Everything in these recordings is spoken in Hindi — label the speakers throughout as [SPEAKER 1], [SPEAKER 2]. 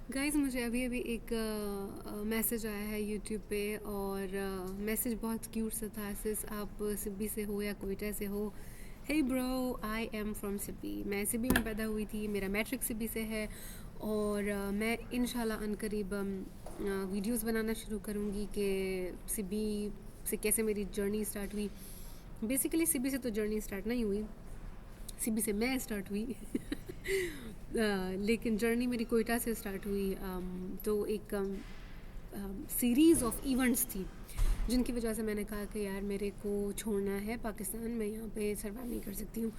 [SPEAKER 1] गाइस मुझे अभी अभी एक मैसेज आया है यूट्यूब पे और मैसेज बहुत क्यूट सा था। सिस आप सिब्बी से हो या कोयटा से हो? Hey bro, I am from Sibi. मैं सिब्बी में पैदा हुई थी, मेरा मैट्रिक सिब्बी से है और मैं इंशाल्लाह अनकरीब वीडियोस बनाना शुरू करूँगी कि सिब्बी से कैसे मेरी जर्नी स्टार्ट हुई। बेसिकली सिब्बी से तो जर्नी स्टार्ट नहीं हुई, सिब्बी से मैं स्टार्ट हुई। लेकिन जर्नी मेरी कोयटा से स्टार्ट हुई। तो एक सीरीज़ ऑफ इवेंट्स थी जिनकी वजह से मैंने कहा कि यार मेरे को छोड़ना है पाकिस्तान, मैं यहाँ पे सर्वाइव नहीं कर सकती हूँ।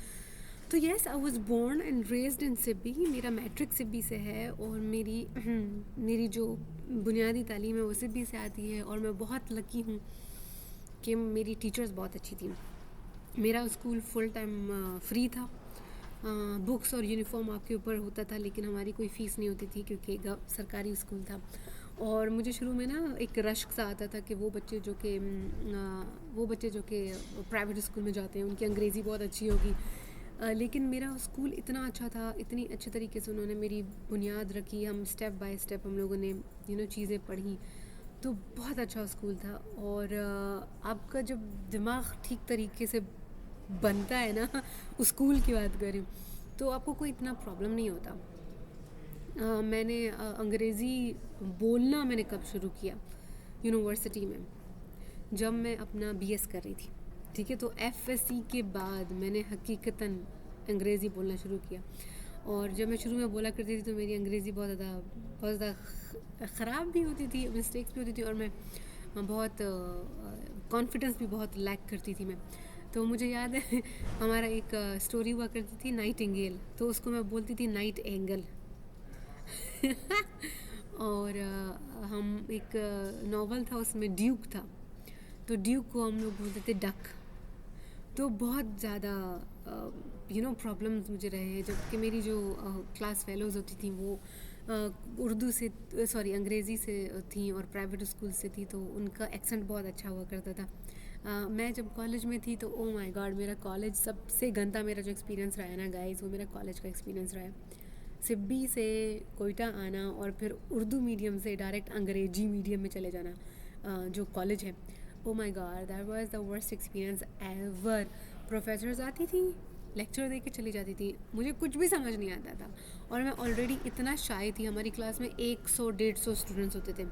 [SPEAKER 1] तो yes, I was born and raised in Sibi. मेरा मैट्रिक सिब्बी से है और मेरी मेरी जो बुनियादी तालीम है वो सिब्बी से आती है और मैं बहुत लकी हूँ कि मेरी टीचर्स बहुत अच्छी थी। मेरा स्कूल फुल टाइम फ्री था। बुक्स और यूनिफॉर्म आपके ऊपर होता था, लेकिन हमारी कोई फ़ीस नहीं होती थी क्योंकि सरकारी स्कूल था। और मुझे शुरू में ना एक रश्क सा आता था कि वो बच्चे जो कि प्राइवेट स्कूल में जाते हैं उनकी अंग्रेज़ी बहुत अच्छी होगी। लेकिन मेरा स्कूल इतना अच्छा था, इतनी अच्छे तरीके से उन्होंने मेरी बुनियाद रखी। हम स्टेप बाय स्टेप हम लोगों ने चीज़ें पढ़ी, तो बहुत अच्छा स्कूल था। और आपका जब दिमाग ठीक तरीके से बनता है ना स्कूल की बात करें, तो आपको कोई इतना प्रॉब्लम नहीं होता। मैंने अंग्रेज़ी बोलना मैंने कब शुरू किया? यूनिवर्सिटी में, जब मैं अपना बीएस कर रही थी। ठीक है, तो एफएससी के बाद मैंने हकीकतन अंग्रेज़ी बोलना शुरू किया। और जब मैं शुरू में बोला करती थी तो मेरी अंग्रेज़ी बहुत ज़्यादा ख़राब भी होती थी, मिस्टेक्स भी होती थी और मैं बहुत कॉन्फिडेंस भी बहुत लैक करती थी मैं। तो मुझे याद है हमारा एक स्टोरी हुआ करती थी नाइटिंगेल, तो उसको मैं बोलती थी नाइट एंगल। और हम एक नावल था उसमें ड्यूक था, तो ड्यूक को हम लोग बोलते थे डक। तो बहुत ज़्यादा प्रॉब्लम्स मुझे रहे हैं, जबकि मेरी जो क्लास फेलोज़ होती थी वो उर्दू से अंग्रेज़ी से थी और प्राइवेट स्कूल से थी, तो उनका एक्सेंट बहुत अच्छा हुआ करता था। मैं जब कॉलेज में थी तो ओ माय गॉड, मेरा कॉलेज सबसे गंदा मेरा जो एक्सपीरियंस रहा है ना गाइस, वो मेरा कॉलेज का एक्सपीरियंस रहा है। सिब्बी से कोयटा आना और फिर उर्दू मीडियम से डायरेक्ट अंग्रेजी मीडियम में चले जाना, जो कॉलेज है। Oh my God, that was the worst experience ever. Professors आती थी, लेक्चर दे के चली जाती थी, मुझे कुछ भी समझ नहीं आता था। और मैं ऑलरेडी इतना शाय थी, हमारी क्लास में 100-150 स्टूडेंट्स होते थे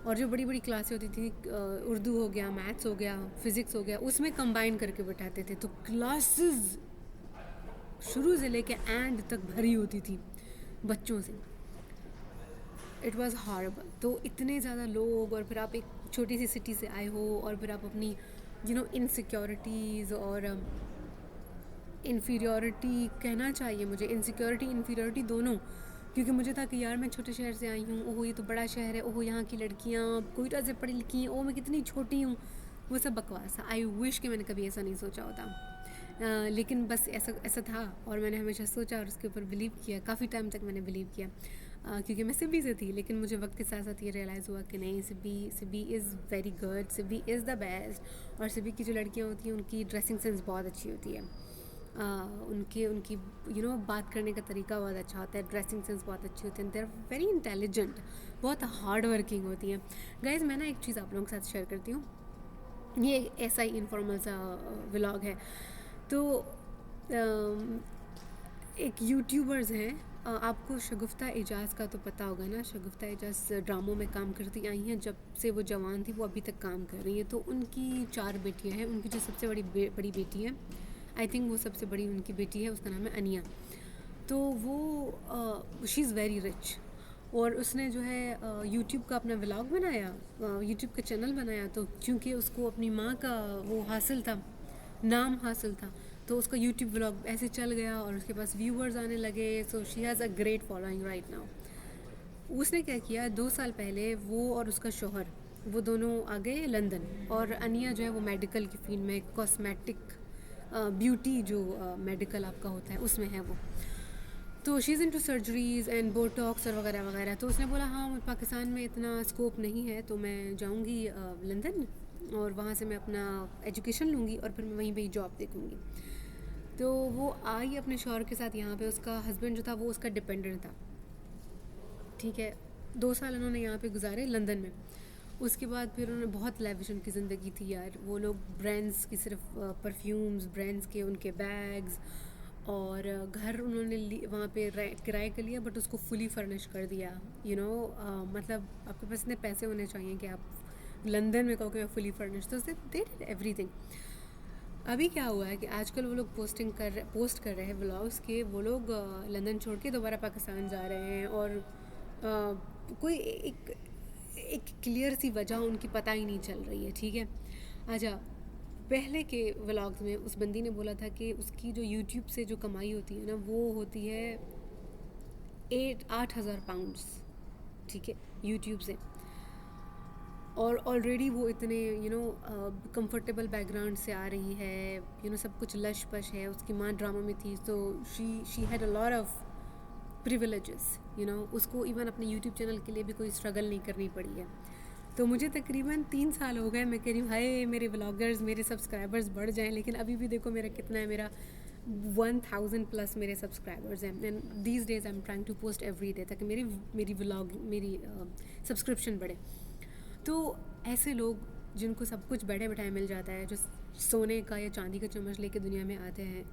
[SPEAKER 1] और जो बड़ी बड़ी क्लासें होती थी, उर्दू हो गया, मैथ्स हो गया, फिज़िक्स हो गया, उसमें कंबाइन करके बैठाते थे, तो क्लासेस शुरू से लेके एंड तक भरी होती थी बच्चों से। It was horrible. तो इतने ज़्यादा लोग, और फिर आप एक छोटी सी सिटी से आए हो और फिर आप अपनी इनसिक्योरिटीज़ और इन्फीरियॉरिटी कहना चाहिए मुझे, इनसिक्योरिटी इन्फीरियॉरिटी दोनों, क्योंकि मुझे था कि यार मैं छोटे शहर से आई हूँ, ओहो ये तो बड़ा शहर है, ओहो यहाँ की लड़कियाँ कोयटा से पढ़ी लिखी हैं, ओह मैं कितनी छोटी हूँ। वो सब बकवास था। आई विश कि मैंने कभी ऐसा नहीं सोचा होता। लेकिन बस ऐसा ऐसा था और मैंने हमेशा सोचा और उसके ऊपर बिलीव किया। काफ़ी टाइम तक मैंने बिलीव किया, क्योंकि मैं सिब्बी से थी। लेकिन मुझे वक्त के साथ साथ ये रियलाइज़ हुआ कि नहीं, Sibi is very good, Sibi is the best. और सिब्बी की जो लड़कियाँ होती हैं उनकी ड्रेसिंग सेंस बहुत अच्छी होती है, उनकी उनकी बात करने का तरीका बहुत अच्छा होता है, ड्रेसिंग सेंस बहुत अच्छी होती है, दे आर वेरी इंटेलिजेंट, बहुत हार्ड वर्किंग होती हैं। गाइज मैं ना एक चीज़ आप लोगों के साथ शेयर करती हूँ, ये ऐसा ही इनफॉर्मल सा व्लॉग है। तो एक यूट्यूबर्स हैं, आपको शगुफ्ता एजाज़ का तो पता होगा ना। शगुफ्ता एजाज़ ड्रामों में काम करती आई हैं, जब से वो जवान थी वो अभी तक काम कर रही हैं। तो उनकी 4 बेटियां हैं। उनकी जो सबसे बड़ी बेटी है, आई थिंक वो सबसे बड़ी उनकी बेटी है, उसका नाम है अनिया। तो वो शी इज़ वेरी रिच और उसने जो है यूट्यूब का अपना व्लॉग बनाया, यूट्यूब का चैनल बनाया। तो क्योंकि उसको अपनी माँ का वो हासिल था, नाम हासिल था, तो उसका यूट्यूब व्लॉग ऐसे चल गया और उसके पास व्यूअर्स आने लगे। So she has a great following right now. उसने क्या किया, 2 साल पहले वो और उसका शोहर वो दोनों आ गए लंदन। और अनिया जो है वो मेडिकल की फील्ड में, कॉस्मेटिक ब्यूटी जो मेडिकल आपका होता है उसमें है वो। तो she is into surgeries and Botox और वगैरह वगैरह। तो उसने बोला हाँ पाकिस्तान में इतना स्कोप नहीं है, तो मैं जाऊँगी लंदन और वहाँ से मैं अपना एजुकेशन लूँगी और फिर मैं वहीं पे ही जॉब देखूँगी। तो वो आई अपने शौहर के साथ यहाँ पे। उसका हस्बैंड जो था वो उसका डिपेंडेंट था। ठीक है। 2 साल उन्होंने यहाँ पे गुजारे लंदन में। उसके बाद फिर उन्होंने बहुत लैविश उनकी ज़िंदगी थी यार। वो लोग ब्रांड्स की सिर्फ परफ्यूम्स, ब्रांड्स के उनके बैग्स, और घर उन्होंने वहाँ पे किराए के लिया, बट उसको फुली फर्निश कर दिया। मतलब आपके पास इतने पैसे होने चाहिए कि आप लंदन में कहो कि मैं फुली फर्निश, तो दे डिड एवरीथिंग। अभी क्या हुआ है कि आजकल वो लोग पोस्ट कर रहे हैं व्लॉग्स के, वो लोग लंदन छोड़ के दोबारा पाकिस्तान जा रहे हैं, और कोई एक क्लियर सी वजह उनकी पता ही नहीं चल रही है। ठीक है। अच्छा, पहले के व्लॉग्स में उस बंदी ने बोला था कि उसकी जो यूट्यूब से जो कमाई होती है ना, वो होती है 8,000 पाउंड्स। ठीक है, यूट्यूब से। और ऑलरेडी वो इतने कंफर्टेबल बैकग्राउंड से आ रही है, सब कुछ लश पश है। उसकी माँ ड्रामा में थी, तो she had a lot of privileges. उसको इवन अपने यूट्यूब चैनल के लिए भी कोई स्ट्रगल नहीं करनी पड़ी है। तो मुझे तकरीबन 3 साल हो गए, मैं कह रही हूँ हाय मेरे व्लॉगर्स, मेरे सब्सक्राइबर्स बढ़ जाएं, लेकिन अभी भी देखो मेरा कितना है, मेरा 1000 प्लस मेरे सब्सक्राइबर्स हैं। And these days I am trying to post every day, ताकि मेरी सब्सक्रिप्शन बढ़े। तो ऐसे लोग जिनको सब कुछ बैठे बैठाए मिल जाता है, जो सोने का या चांदी का चम्मच लेके दुनिया में आते हैं,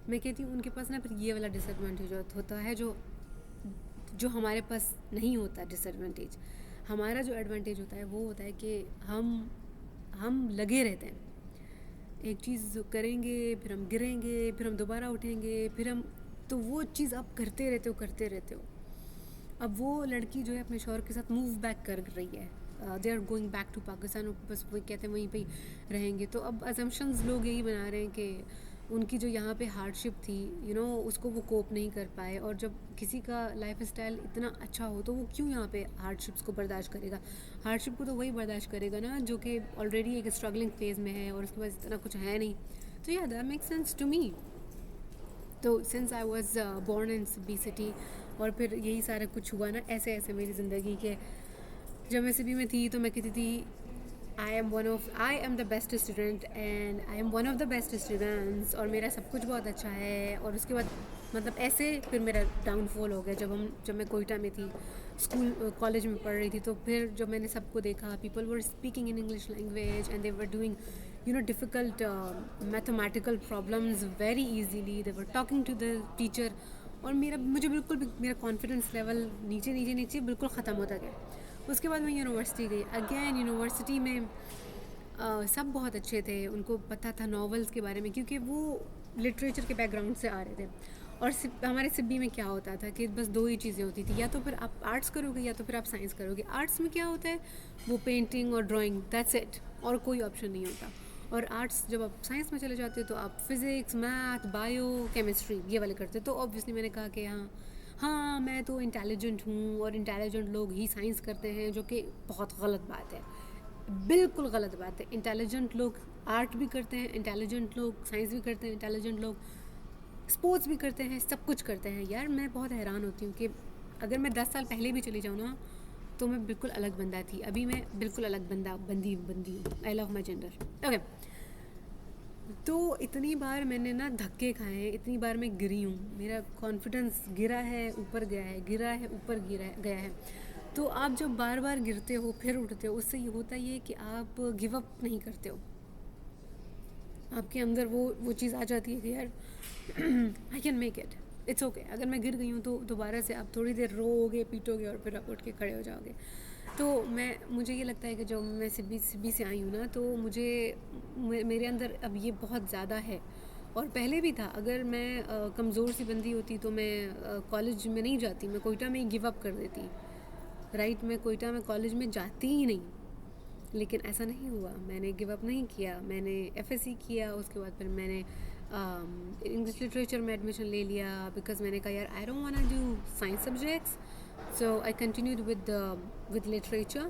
[SPEAKER 1] मैं कहती हूँ उनके पास ना फिर ये वाला डिसएडवांटेज होता है जो हमारे पास नहीं होता। डिसएडवांटेज हमारा जो एडवांटेज होता है वो होता है कि हम लगे रहते हैं, एक चीज़ करेंगे, फिर हम गिरेंगे, फिर हम दोबारा उठेंगे, फिर हम, तो वो चीज़ आप करते रहते हो। अब वो लड़की जो है अपने शौहर के साथ मूव बैक कर रही है, they are going back to Pakistan, बस वो कहते हैं वहीं पे रहेंगे। तो अब अजम्पशंस लोग यही बना रहे हैं कि उनकी जो यहाँ पे हार्डशिप थी, उसको वो कोप नहीं कर पाए। और जब किसी का लाइफ स्टाइल इतना अच्छा हो तो वो क्यों यहाँ पे हार्डशिप्स को बर्दाश्त करेगा। हार्डशिप को तो वही बर्दाश्त करेगा ना जो कि ऑलरेडी एक स्ट्रगलिंग फेज़ में है और उसके पास इतना कुछ है नहीं। तो yeah that makes sense to me. तो since I was born in Sibi city, और फिर यही सारा कुछ हुआ ना, ऐसे ऐसे मेरी ज़िंदगी के। जब मैं सिबी में थी तो मैं कहती थी I am the best student and I M one of the best students, और मेरा सब कुछ बहुत अच्छा है। और उसके बाद मतलब ऐसे फिर मेरा डाउनफॉल हो गया जब मैं कोयटा में थी, कॉलेज में पढ़ रही थी। तो फिर जब मैंने सबको देखा, people were speaking in English language and they were doing difficult mathematical problems very easily, they were talking to the teacher, और मुझे बिल्कुल भी मेरा कॉन्फिडेंस लेवल नीचे बिल्कुल ख़त्म होता गया। उसके बाद मैं यूनिवर्सिटी गई। अगेन यूनिवर्सिटी में सब बहुत अच्छे थे, उनको पता था नॉवेल्स के बारे में, क्योंकि वो लिटरेचर के बैकग्राउंड से आ रहे थे। और हमारे सिब्बी में क्या होता था कि बस 2 ही चीज़ें होती थी, या तो फिर आप आर्ट्स करोगे या तो फिर आप साइंस करोगे। आर्ट्स में क्या होता है, वो पेंटिंग और ड्राइंग, दैट्स इट, और कोई ऑप्शन नहीं होता। और आर्ट्स जब आप साइंस में चले जाते हो तो आप फिज़िक्स, मैथ, बायो, केमिस्ट्री ये वाले करते हो। तो ऑब्वियसली मैंने कहा कि हाँ मैं तो इंटेलिजेंट हूँ, और इंटेलिजेंट लोग ही साइंस करते हैं, जो कि बहुत गलत बात है, बिल्कुल गलत बात है। इंटेलिजेंट लोग आर्ट भी करते हैं, इंटेलिजेंट लोग साइंस भी करते हैं, इंटेलिजेंट लोग स्पोर्ट्स भी करते हैं, सब कुछ करते हैं। यार मैं बहुत हैरान होती हूँ कि अगर मैं 10 साल पहले भी चली जाऊँ ना, तो मैं बिल्कुल अलग बंदा थी। अभी मैं बिल्कुल अलग बंदी हूँ। I love my gender. Okay. तो इतनी बार मैंने ना धक्के खाए हैं, इतनी बार मैं गिरी हूँ, मेरा कॉन्फिडेंस गिरा है, ऊपर गया है, गिरा है, ऊपर गया है। तो आप जब बार बार गिरते हो फिर उठते हो, उससे ये होता ये कि आप गिव अप नहीं करते हो। आपके अंदर वो चीज़ आ जाती है कि यार I can make it, it's okay. अगर मैं गिर गई हूँ तो दोबारा से आप थोड़ी देर रोओगे, पीटोगे, और फिर आप उठ के खड़े हो जाओगे। तो मुझे ये लगता है कि जब मैं सिबी से आई हूँ ना, तो मेरे अंदर अब ये बहुत ज़्यादा है, और पहले भी था। अगर मैं कमज़ोर सी बंदी होती तो मैं कॉलेज में नहीं जाती, मैं कोयटा में ही गिव अप कर देती। राइट, मैं कोयटा में कॉलेज में जाती ही नहीं। लेकिन ऐसा नहीं हुआ, मैंने गिव अप नहीं किया, मैंने एफएससी किया। उसके बाद फिर मैंने इंग्लिश लिटरेचर में एडमिशन ले लिया, बिकॉज मैंने कहा यार I don't want to do science subjects, so I continued with literature,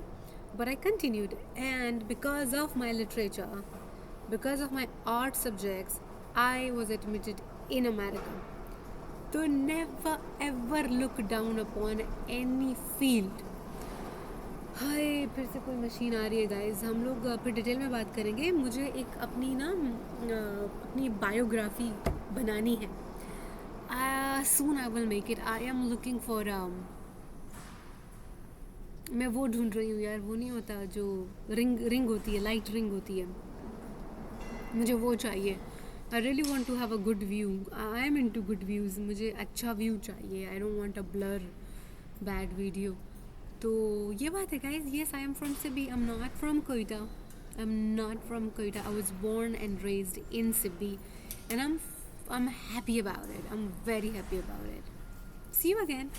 [SPEAKER 1] but I continued, and because of my literature, because of my art subjects, I was admitted in America. So never ever look down upon any field. हाय, फिर से कोई मशीन आ रही है गाइस, हम लोग फिर डिटेल में बात करेंगे। मुझे एक अपनी बायोग्राफी बनानी है। Soon I will make it. I am looking for मैं वो ढूंढ रही हूँ यार, वो नहीं होता जो रिंग रिंग होती है, लाइट रिंग होती है, मुझे वो चाहिए। I really want to have a good view, I am into good views, मुझे अच्छा व्यू चाहिए, I don't want a blur bad video. तो ये बात है guys, yes I am from Sibi, I am not from Quetta, I am not from Quetta, I was born and raised in Sibi and I am happy about it, I am very happy about it. See you again.